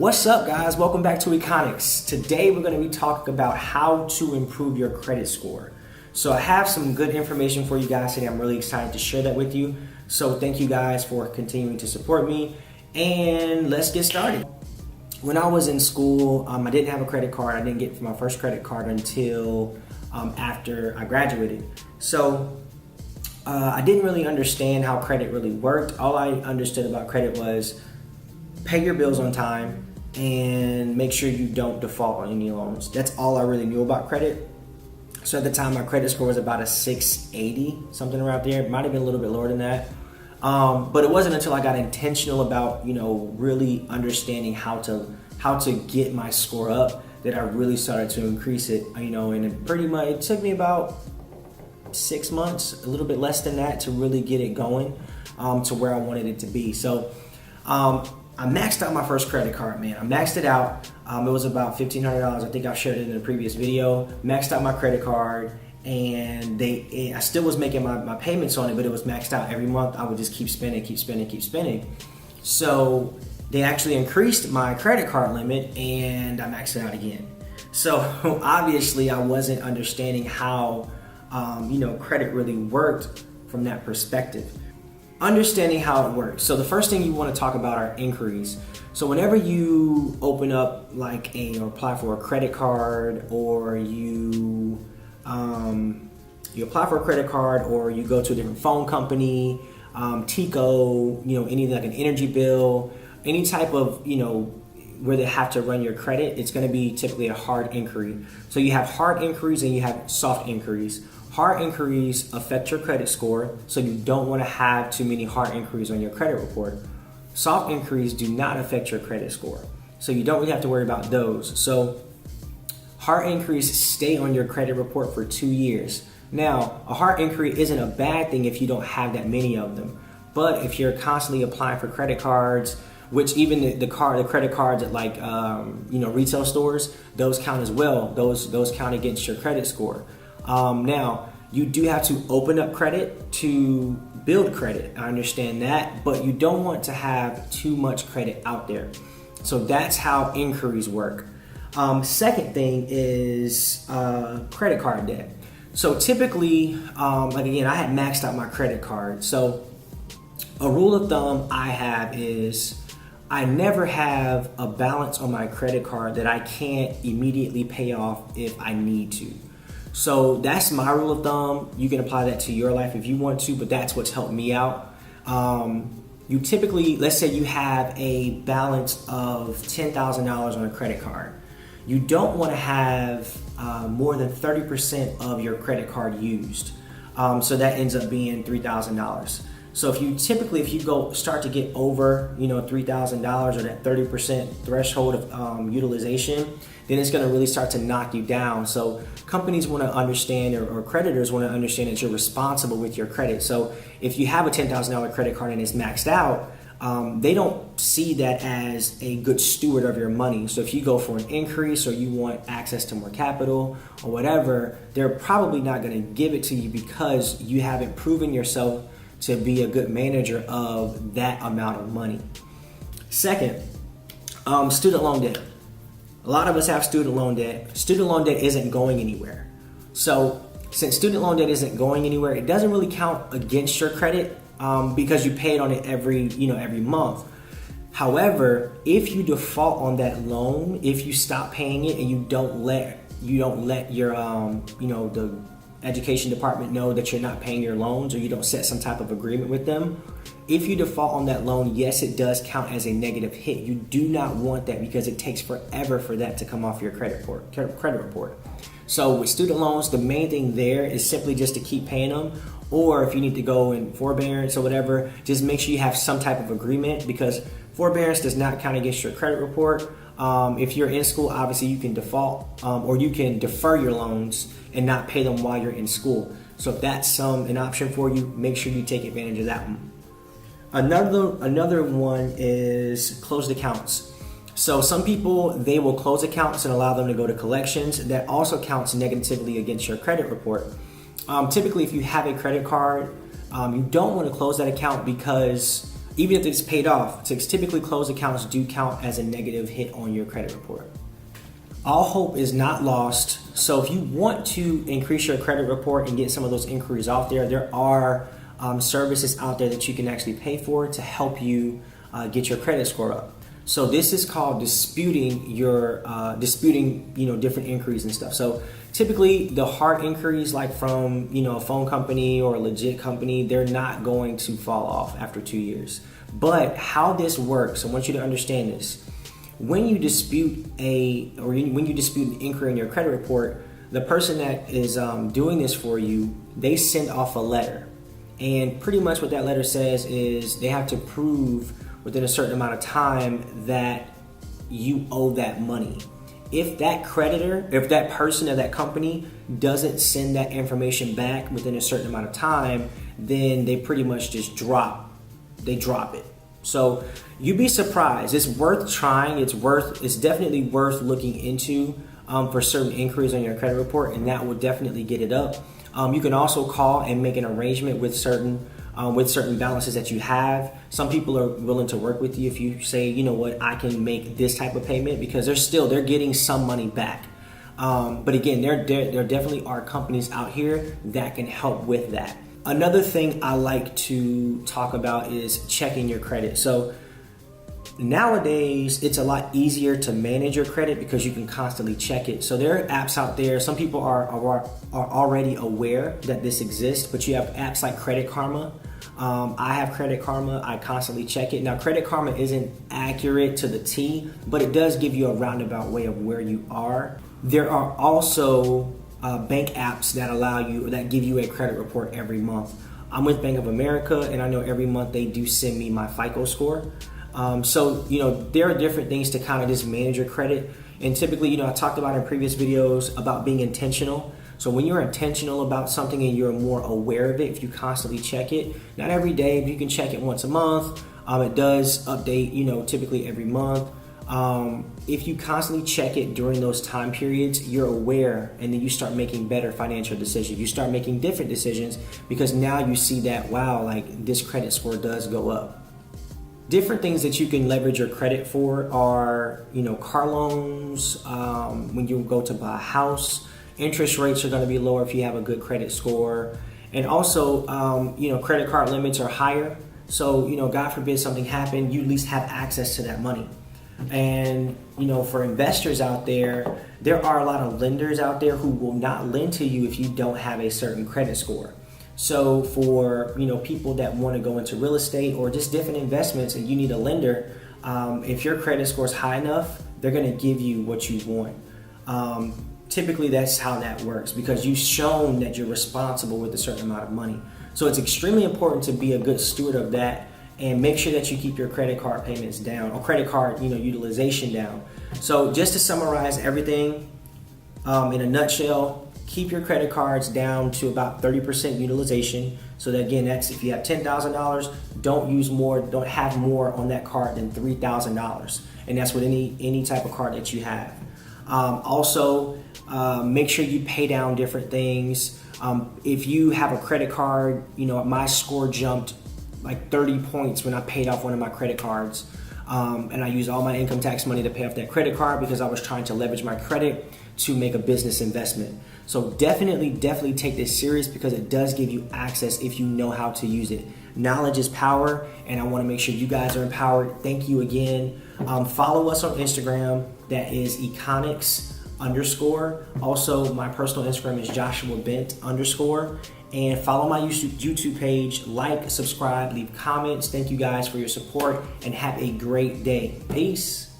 What's up, guys? Welcome back to Econics. Today we're going to be talking about how to improve your credit score. So I have some good information for you guys today. I'm really excited to share that with you. So thank you guys for continuing to support me, and let's get started. When I was in school, I didn't have a credit card. I didn't get my first credit card until after I graduated. So I didn't really understand how credit really worked. All I understood about credit was pay your bills on time and make sure you don't default on any loans. That's all I really knew about credit. So at the time, my credit score was about a 680, something around there. It might have been a little bit lower than that. But it wasn't until I got intentional about, really understanding how to get my score up that I really started to increase it, and it took me about 6 months, a little bit less than that, to really get it going to where I wanted it to be. So I maxed out my first credit card, man. I maxed it out. It was about $1,500. I think I shared it in a previous video. Maxed out my credit card, and I still was making my payments on it, but it was maxed out. Every month I would just keep spending. So they actually increased my credit card limit, and I maxed it out again. So obviously I wasn't understanding how credit really worked from that perspective. Understanding how it works. So the first thing you want to talk about are inquiries. So whenever you open up or apply for a credit card, or you apply for a credit card, or you go to a different phone company, Tico, any like an energy bill, any type of where they have to run your credit, it's going to be typically a hard inquiry. So you have hard inquiries and you have soft inquiries. Hard inquiries affect your credit score, so you don't want to have too many hard inquiries on your credit report. Soft inquiries do not affect your credit score, so you don't really have to worry about those. So hard inquiries stay on your credit report for 2 years. Now, a hard inquiry isn't a bad thing if you don't have that many of them, but if you're constantly applying for credit cards, which even the credit cards at retail stores, those count as well. Those count against your credit score. Now, you do have to open up credit to build credit. I understand that, but you don't want to have too much credit out there. So that's how inquiries work. Second thing is credit card debt. So typically, I had maxed out my credit card. So a rule of thumb I have is I never have a balance on my credit card that I can't immediately pay off if I need to. So that's my rule of thumb. You can apply that to your life if you want to, but that's what's helped me out. You typically, let's say you have a balance of $10,000 on a credit card. You don't want to have more than 30% of your credit card used. So that ends up being $3,000. So if you start to get over, $3,000 or that 30% threshold of utilization, then it's going to really start to knock you down. So companies want to understand, or creditors want to understand, that you're responsible with your credit. So if you have a $10,000 credit card and it's maxed out, they don't see that as a good steward of your money. So if you go for an increase, or you want access to more capital or whatever, they're probably not going to give it to you because you haven't proven yourself to be a good manager of that amount of money. Second, student loan debt. A lot of us have student loan debt. Student loan debt isn't going anywhere. So since student loan debt isn't going anywhere, it doesn't really count against your credit because you pay it on it every month. However, if you default on that loan, if you stop paying it and you don't let your the education department know that you're not paying your loans, or you don't set some type of agreement with them, if you default on that loan, yes, it does count as a negative hit. You do not want that because it takes forever for that to come off your credit report. So with student loans, the main thing there is simply just to keep paying them, or if you need to go in forbearance or whatever, just make sure you have some type of agreement, because forbearance does not count against your credit report. If you're in school, obviously you can default, or you can defer your loans and not pay them while you're in school. So if that's an option for you, make sure you take advantage of that one. Another one is closed accounts. So some people, they will close accounts and allow them to go to collections. That also counts negatively against your credit report. Typically, if you have a credit card, you don't want to close that account because even if it's paid off, typically closed accounts do count as a negative hit on your credit report. All hope is not lost. So if you want to increase your credit report and get some of those inquiries out there, there are services out there that you can actually pay for to help you get your credit score up. So this is called disputing different inquiries and stuff. So typically the hard inquiries, like from a phone company or a legit company, they're not going to fall off after 2 years. But how this works, I want you to understand this. When you dispute when you dispute an inquiry in your credit report, the person that is doing this for you, they send off a letter. And pretty much what that letter says is they have to prove within a certain amount of time that you owe that money. If that creditor, if that person or that company doesn't send that information back within a certain amount of time, then they pretty much just drop it. So you'd be surprised. It's worth trying. It's definitely worth looking into for certain inquiries on your credit report, and that will definitely get it up. You can also call and make an arrangement with certain balances that you have. Some people are willing to work with you if you say, you know what, I can make this type of payment, because they're getting some money back. But again, there definitely are companies out here that can help with that. Another thing I like to talk about is checking your credit. So nowadays, it's a lot easier to manage your credit because you can constantly check it. So there are apps out there. Some people are already aware that this exists, but you have apps like Credit Karma. I have Credit Karma. I constantly check it. Now, Credit Karma isn't accurate to the T, but it does give you a roundabout way of where you are. There are also bank apps that give you a credit report every month. I'm with Bank of America, and I know every month they do send me my FICO score. So there are different things to kind of just manage your credit. And typically, I talked about in previous videos about being intentional. So when you're intentional about something and you're more aware of it, if you constantly check it, not every day, but you can check it once a month. It does update, typically every month. If you constantly check it during those time periods, you're aware, and then you start making better financial decisions. You start making different decisions because now you see that, wow, like this credit score does go up. Different things that you can leverage your credit for are, car loans, when you go to buy a house. Interest rates are going to be lower if you have a good credit score. And also, credit card limits are higher. So, God forbid something happened, you at least have access to that money. And, for investors out there, there are a lot of lenders out there who will not lend to you if you don't have a certain credit score. So for, people that want to go into real estate or just different investments and you need a lender, if your credit score is high enough, they're going to give you what you want. Typically, that's how that works because you've shown that you're responsible with a certain amount of money. So it's extremely important to be a good steward of that and make sure that you keep your credit card payments down or credit card, utilization down. So just to summarize everything in a nutshell, keep your credit cards down to about 30% utilization. So that, again, that's if you have $10,000, don't have more on that card than $3,000. And that's with any type of card that you have. Also, make sure you pay down different things. If you have a credit card, my score jumped like 30 points when I paid off one of my credit cards. And I used all my income tax money to pay off that credit card because I was trying to leverage my credit to make a business investment. So definitely take this serious because it does give you access if you know how to use it. Knowledge is power, and I want to make sure you guys are empowered. Thank you again. Follow us on Instagram. That is Econics_. Also, my personal Instagram is Joshua Bent _. And follow my YouTube page. Like, subscribe, leave comments. Thank you guys for your support, and have a great day. Peace.